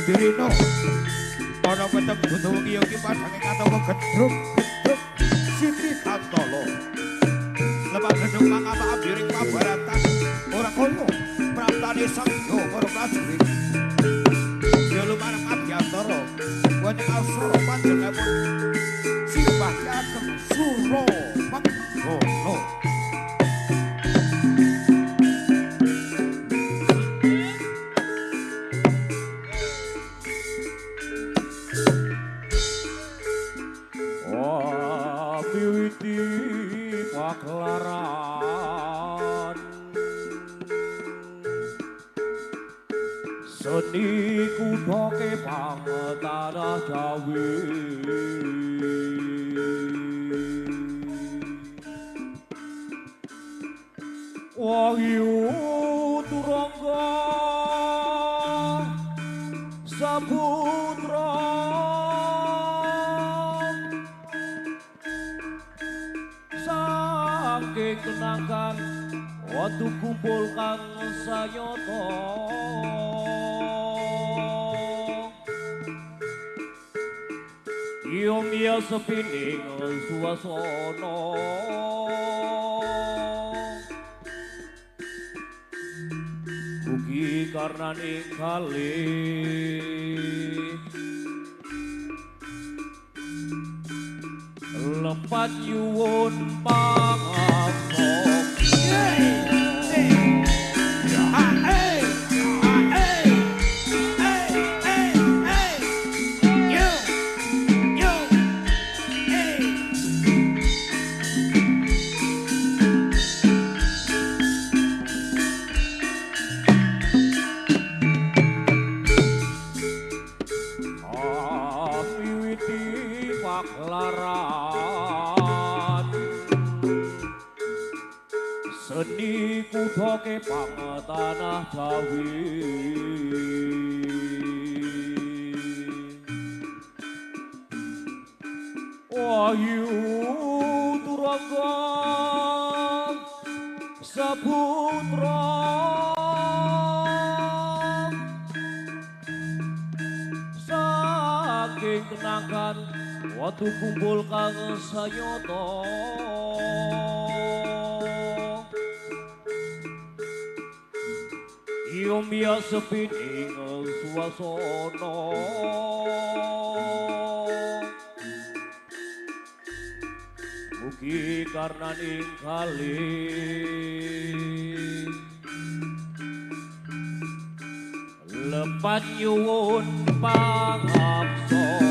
dirino ana peteng butuh wengi iki padange katawa gedruk Siti Kantolo lepas gedung mangapa abiring pabaratan ora koyo praptane sangyo karo prajurit ya lumarang adyantara wonten asra panjenenganipun simbah ageng Suro Manggono paklaran seni kuthoke pangetanah Jawi wahyu turangga saputra saking kenangan waktu kumpul kang sayata Yomya sepining suasana ugi karena kalih lepat nyuwun pangapura paklaran seni kuthoke pangetanah Jawi wahyu turangga saputra saking kenangan waktu kumpul kang sayata Yomya sepining suasana mugi karena kalih lepat nyuwun pangapura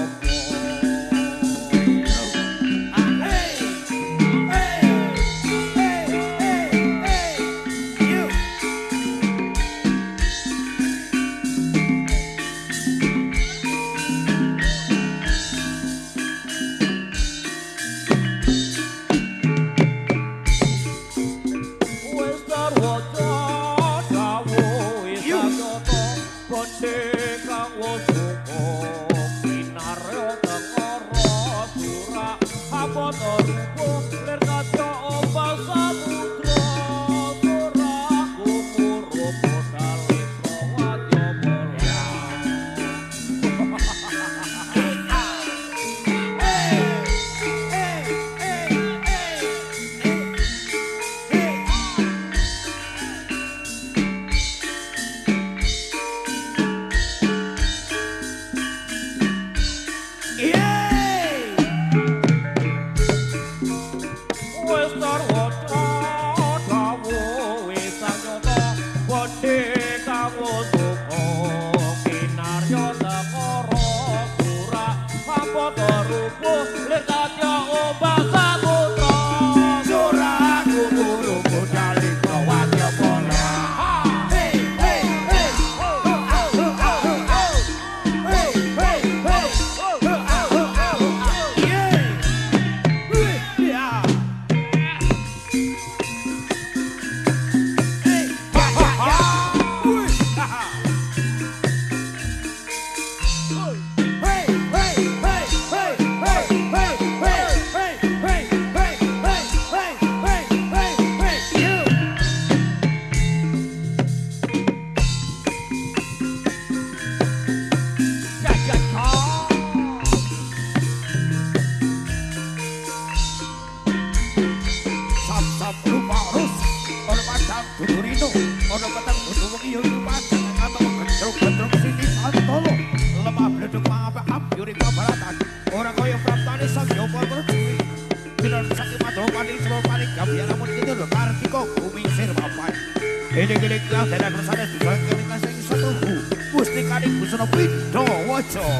Gini-gini kau tidak bersama juga kini kasih satu mustikani busana Pindo Wojo.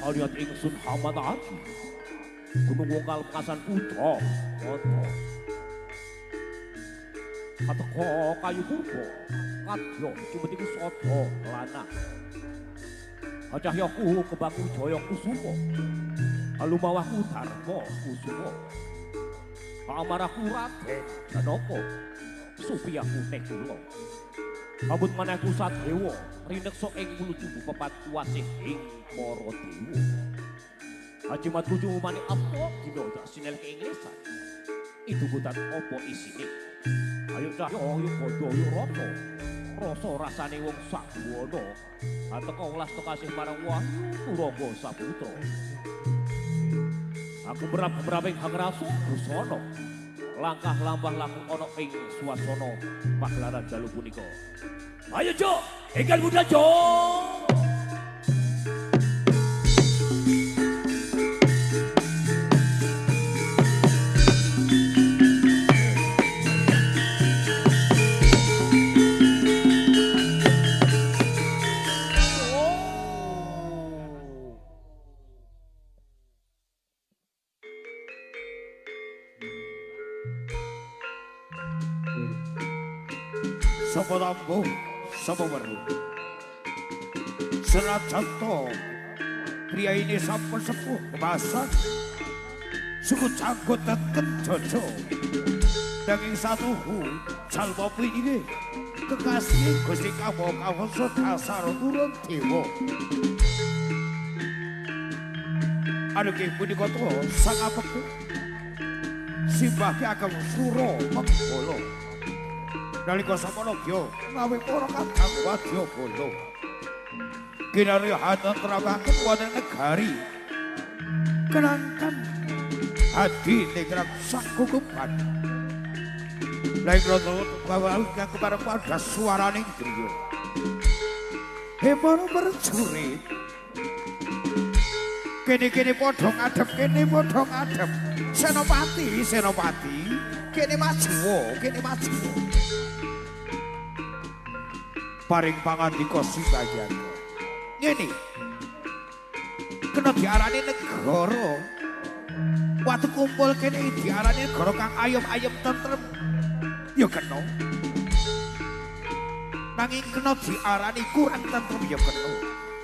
Haliat ingsun hamadati Gunung Wongkal Pekasan Putra Oto Kateko kayu purbo Kadyo cumetiku soto lana Cahyaku kebaku joyo kusumo Alumawahku dharma kusumo Amaraku Raden Janaka Supiyaku Nekulo Kabut manahku Sadewa rineksa ing mulujubu pepat wasih ing para dewa. Ajimat kucu mani apa dina dak sinel keinglesan. Itu kutan apa isine? Ayo cahya ayo bodho ayo rata. Rasa rasane wong sakwana. Ateka welas kasih marang Wahyu Turangga Saputra. Aku berap-beraping hangrasa busana. Langkah lambah laku ana ing swasana pagelaran dalu punika. Ayo Jo, enggal muda Jo. Sapa tambo, sapa weruh. Senajan to pria ini sampun sepuh kemasan. Suku janggut teken jojo. Daging satuhu jalma ini kekasih Gusti Kawasa dasar turun dewa. Aduh punika to sang apeku. Simbah ki ageng sura Menggala. Nalika samono gya ngawi para kadang wadya bala. Kinari hatentramaken wonten negari. Kenanten adi ningrat sakukupan. Lain roto bawal kang kepareng pada swaraning griya. He para prajurit. Kene-kene padha ngadhep, kene padha ngadhep. Senopati, kene maju. Paring pangandika Sibayan. Ngene. Kena diarani negara. Watu kumpul kene diarani negara kang ayem-ayem tentrem. Ya kena. Nanging kena diarani kurang tentrem ya kena.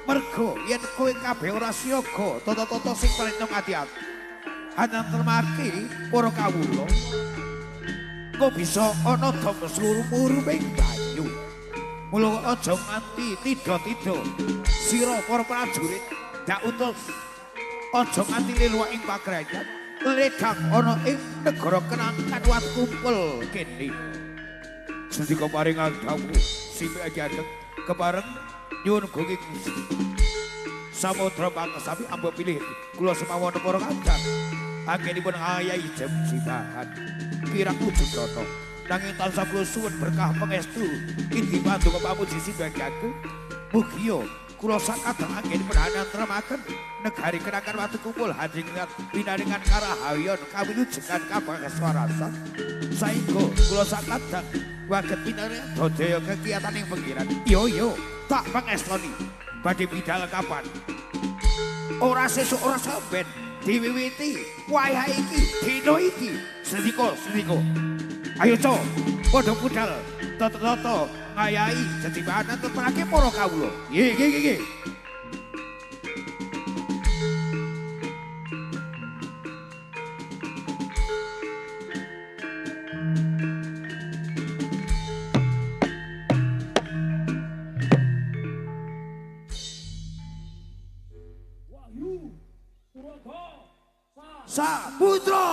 Mergo yen kowe kabeh ora siaga, tata-tata sing paling ati-ati. Hanantremake para kawula. Kok bisa ana dom slurumuruming banyu. Mula aja nganti tida-tida sira para prajurit dak utus aja nganti liwat ing pakrayan ledang ana ing negara Kenangan wat kumpul kene sendika paringan dawuh Sibayan kepareng nyuwun gunging samudra pangesapi amba pilih kula semawan para kadang anggenipun ayahi jem sibahan kirang wujud rata. Nanging tansah kula suwun berkah pangestu ing bantu pamuji Sibayan. Mugia kula sakadang anggenipun hanantremaken negari Kenangan watu kumpul hadingat pinaringan karahayon kawilujengan kabangsawarasa. Saengga kula sakadang waget pinaringan dodaya kegiatan ing pengkiran. Yo tak pangestoni badhe bidal kapan. Ora sesuk ora sampean diwiwiti wayah iki dina iki sendika. Ayo co, padha budal tata-tata ngayahi jetibahan terperake para kawula. Nggih. Wahyu Turangga Saputra.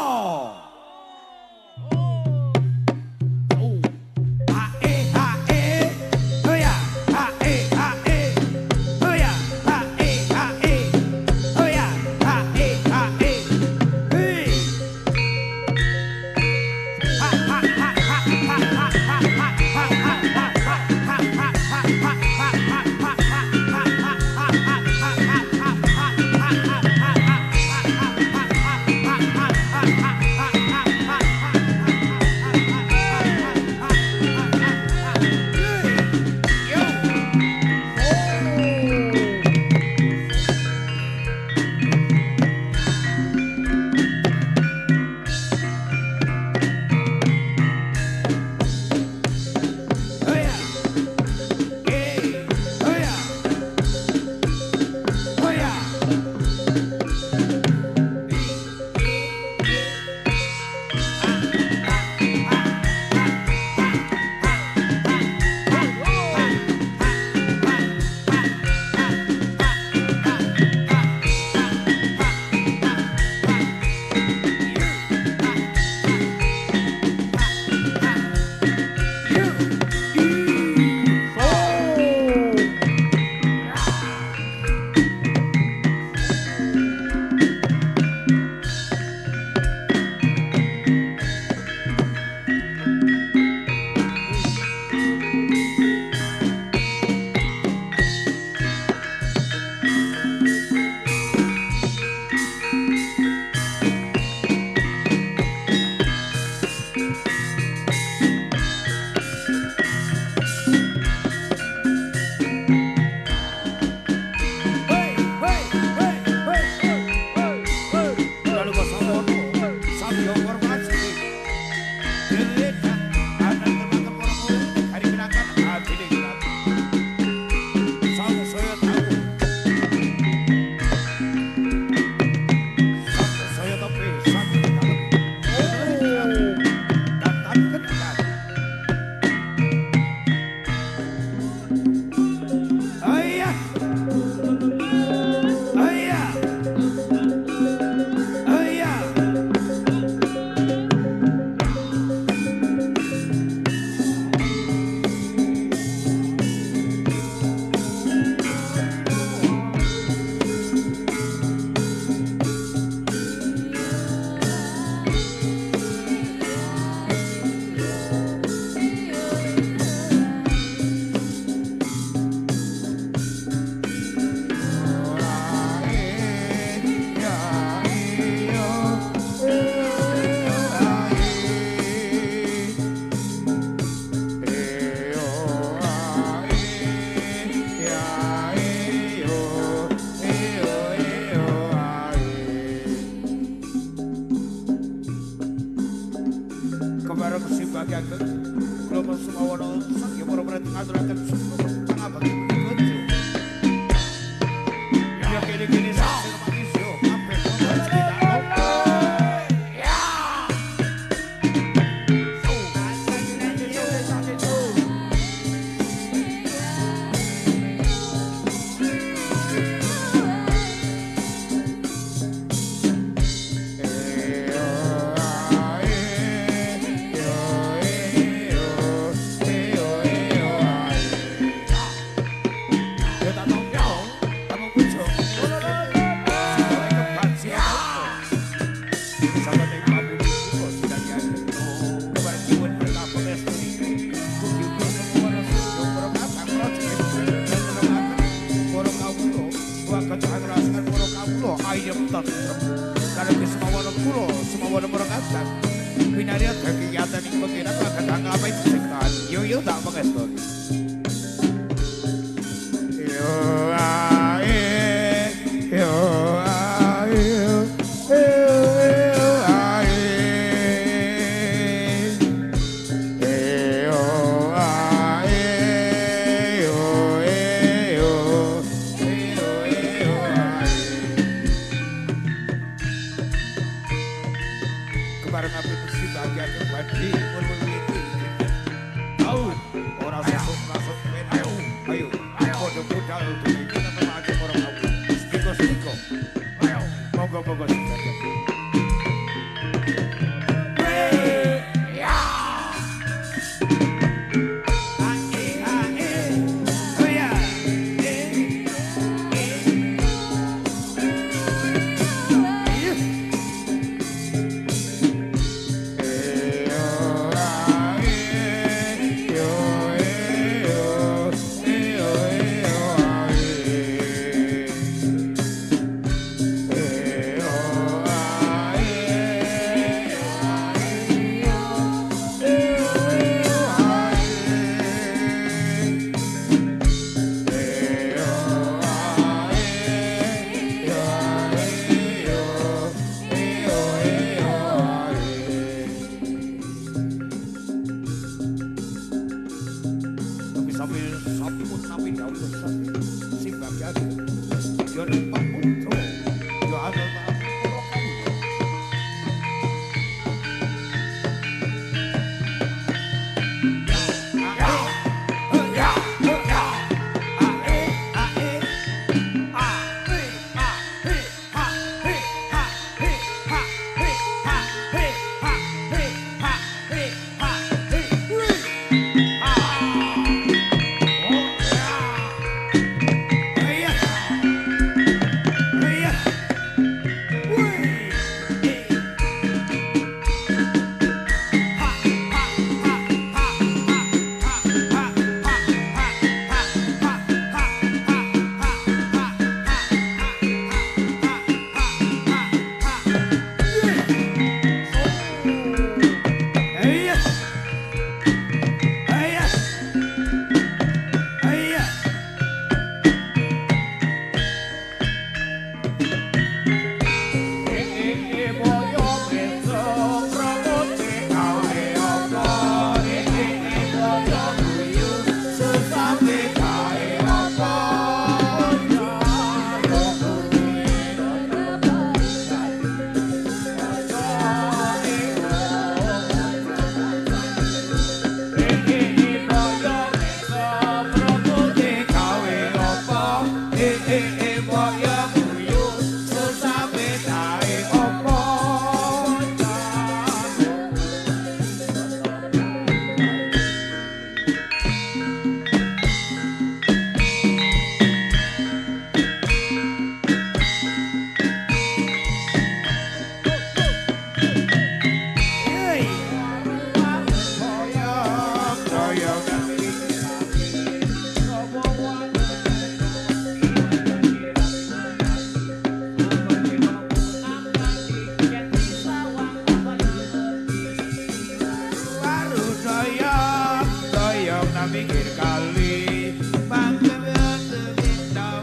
pinggir kali pangkeman tengindau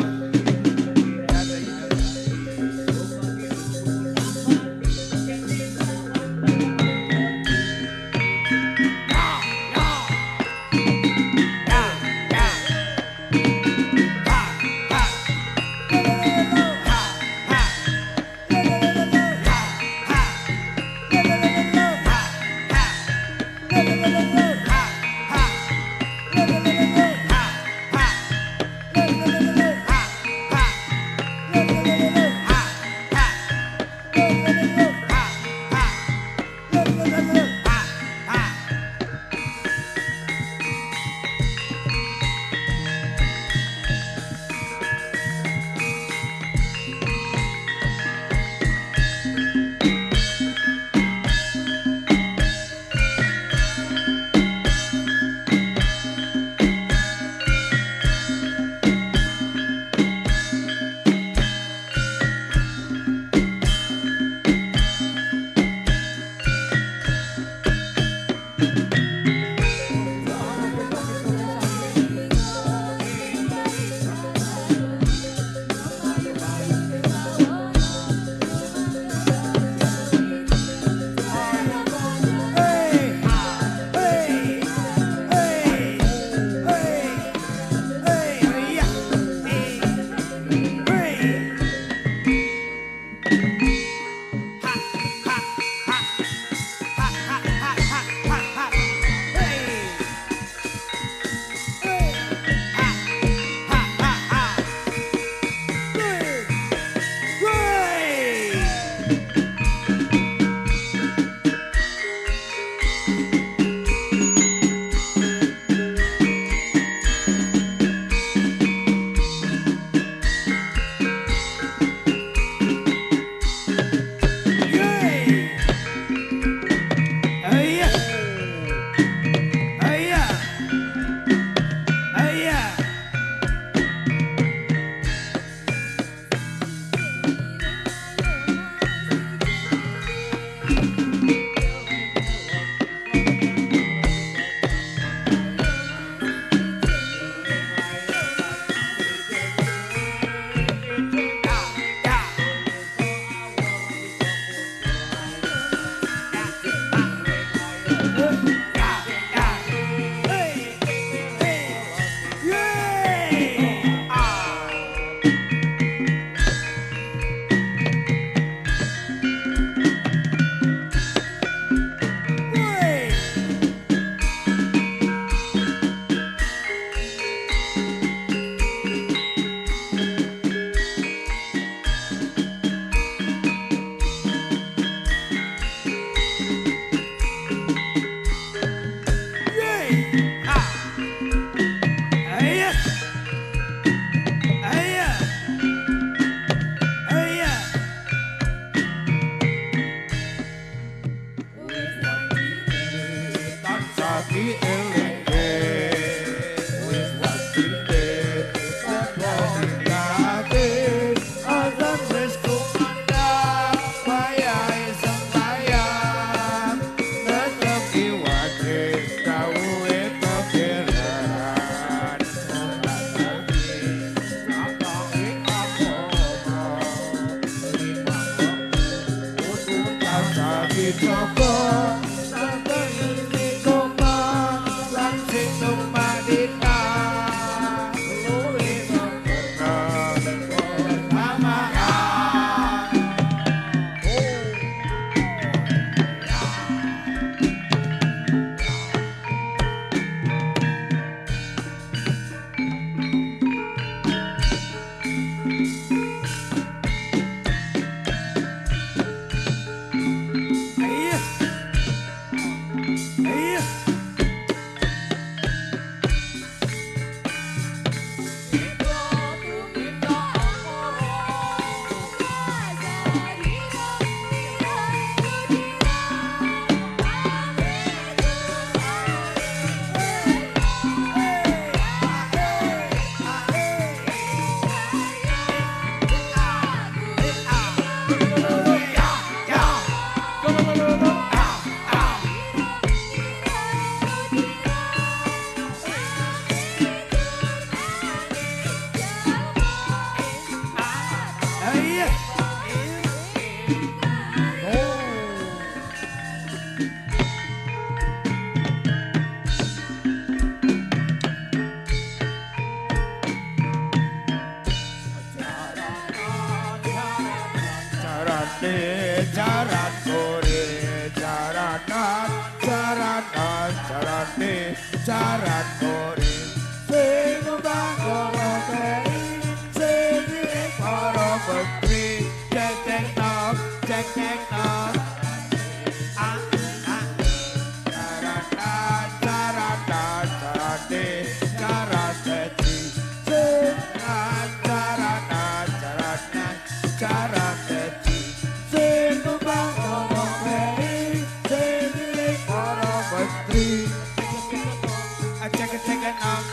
Jarane jaran kore jaranan jaranan jarane jaran kore sing bangoro kei sing para menteri cek cek nok jaranan jaranan jarane jaran keci sing jaranan jaranan jaran keci sing bangoro kei sing para menteri cek cek nok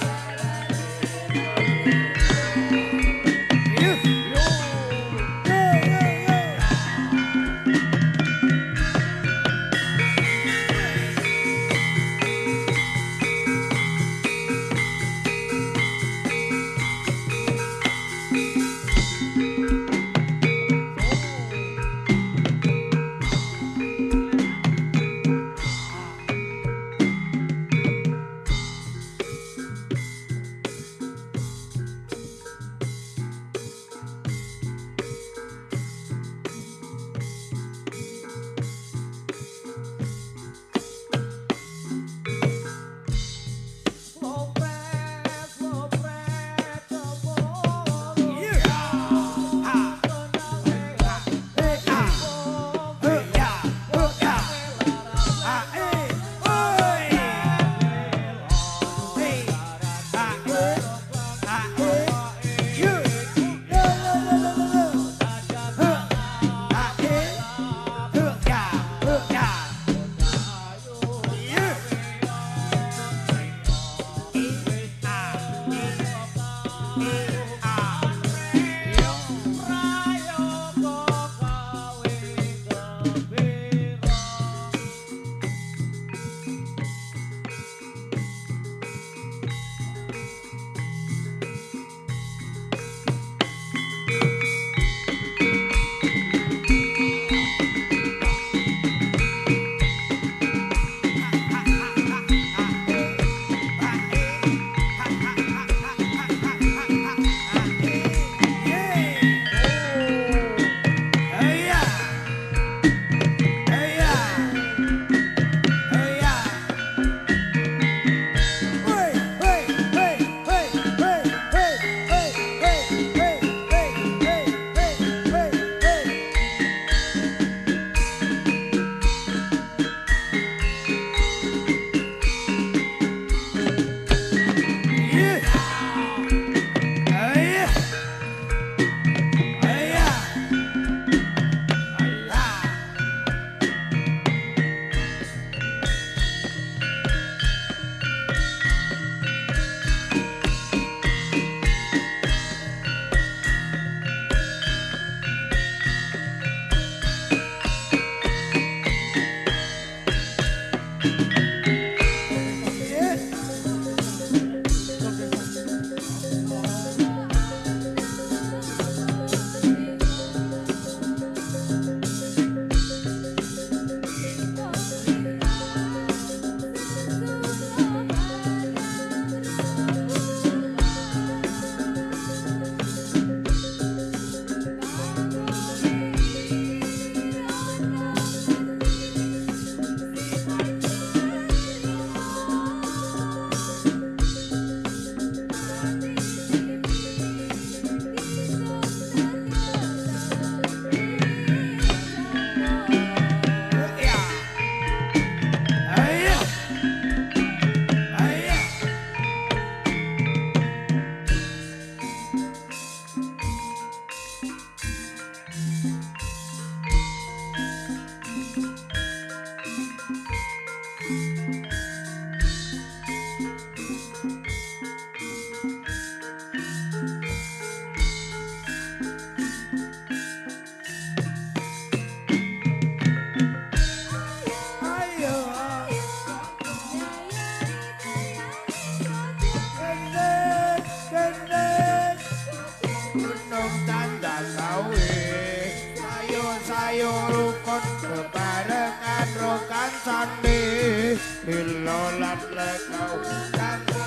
Lilolat lekau Kamu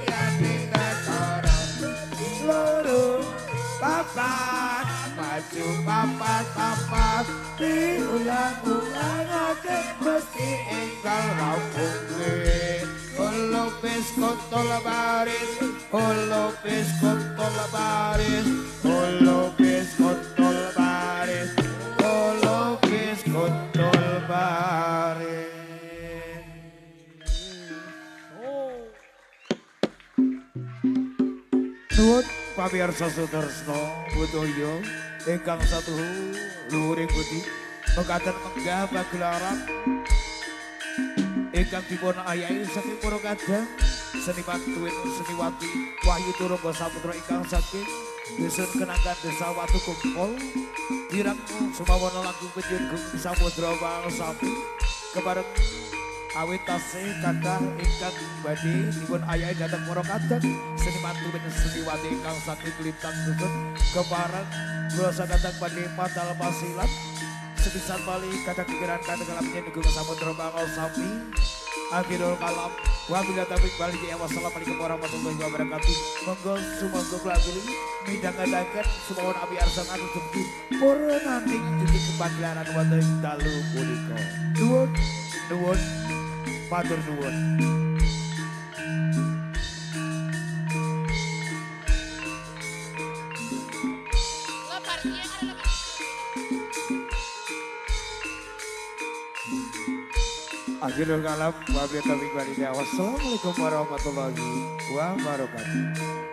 yani negara Loro papat Maju papat Diulang-ulang ake Mesti engkau rampungin Holopis kontol baris Holopis kontol baris Holopis kontol baris Holopis kontol baris Nuwun pamirsa Sutresno Butoyo ingkang satu luhuring budi mekaten menggah pagelaran ingkang dipun ayahi saking para kadang seniman tuwin seniwati Wahyu Turangga Saputra ingkang saking Dusun Kenangan Desa Watu Kumpul kirang sumawana langkung penjurgung Samudra Walsapi kepareng awit tasih kathah ingkang badhe dipun ayahi dhateng para kadang seniman tuwin seniwati ingkang saking Lintang Dusun kepareng kula sakadang badhe padal pasilat sepisan bali kadang pikiran kadang kalamnya nigung Samudra Walsapi akhirul kalam wabillahi taufiq wal hidayah wassalamualaikum warahmatullahi wabarakatuh monggo sumangga kula aturi midhangetaken sumawon abi arsan anu jempi para nanti jadi kepagelaran wonten dalu punika nuwun matur nuwun akhirul kalam wabillahi taufiq wal hidayah wassalamualaikum warahmatullahi wabarakatuh